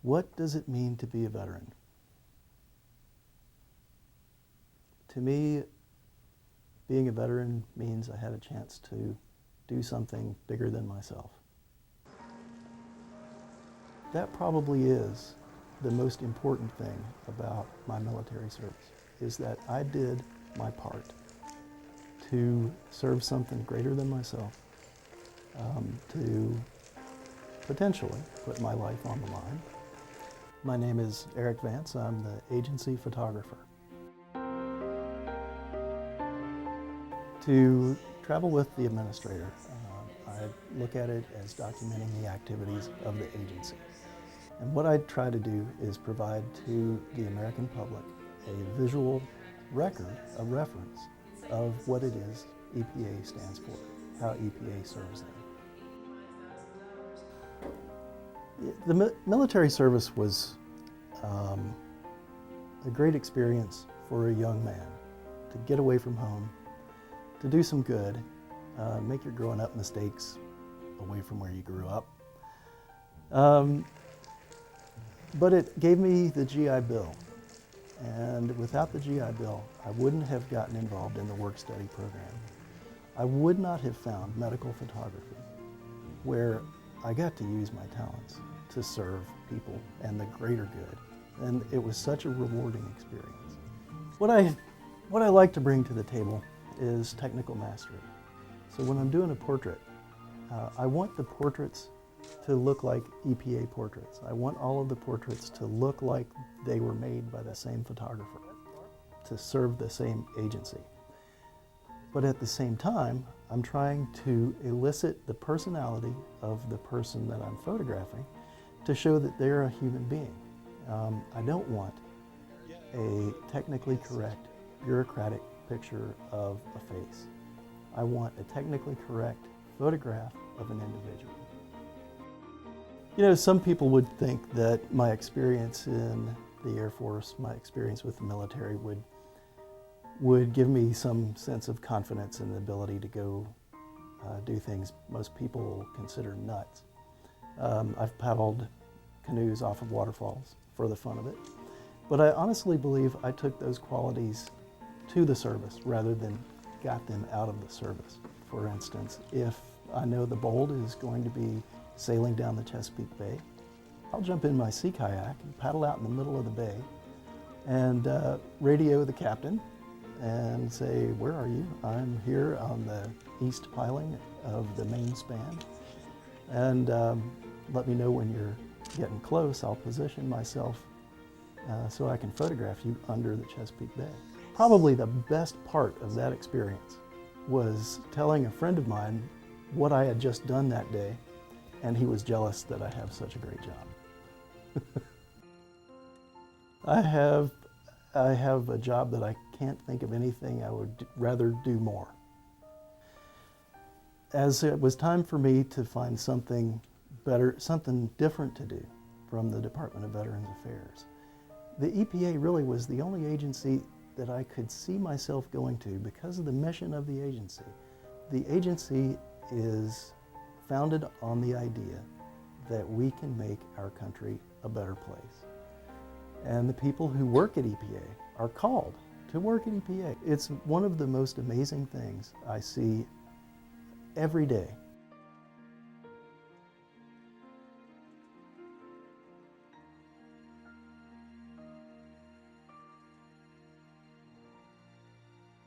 What does it mean to be a veteran? To me, being a veteran means I had a chance to do something bigger than myself. That probably is the most important thing about my military service, is that I did my part to serve something greater than myself, to potentially put my life on the line. My name is Eric Vance. I'm the agency photographer. To travel with the administrator, I look at it as documenting the activities of the agency. And what I try to do is provide to the American public a visual record, a reference of what it is EPA stands for, how EPA serves them. The military service was a great experience for a young man to get away from home, to do some good, make your growing up mistakes away from where you grew up. But it gave me the GI Bill, and without the GI Bill, I wouldn't have gotten involved in the work-study program. I would not have found medical photography, where I got to use my talents to serve people and the greater good, and it was such a rewarding experience. What I like to bring to the table is technical mastery. So when I'm doing a portrait, I want the portraits to look like EPA portraits. I want all of the portraits to look like they were made by the same photographer, to serve the same agency. But at the same time, I'm trying to elicit the personality of the person that I'm photographing to show that they're a human being. I don't want a technically correct, bureaucratic picture of a face. I want a technically correct photograph of an individual. You know, some people would think that my experience in the Air Force, my experience with the military would give me some sense of confidence and the ability to go do things most people consider nuts. I've paddled canoes off of waterfalls for the fun of it, but I honestly believe I took those qualities to the service rather than got them out of the service. For instance, if I know the Bold is going to be sailing down the Chesapeake Bay, I'll jump in my sea kayak and paddle out in the middle of the bay and radio the captain and say, "Where are you? I'm here on the east piling of the main span, and let me know when you're getting close. I'll position myself so I can photograph you under the Chesapeake Bay." Probably the best part of that experience was telling a friend of mine what I had just done that day, and he was jealous that I have such a great job. I have a job that I can't think of anything I would rather do more. As it was time for me to find something better, something different to do from the Department of Veterans Affairs, the EPA really was the only agency that I could see myself going to because of the mission of the agency. The agency is founded on the idea that we can make our country a better place. And the people who work at EPA are called to work at EPA. It's one of the most amazing things I see every day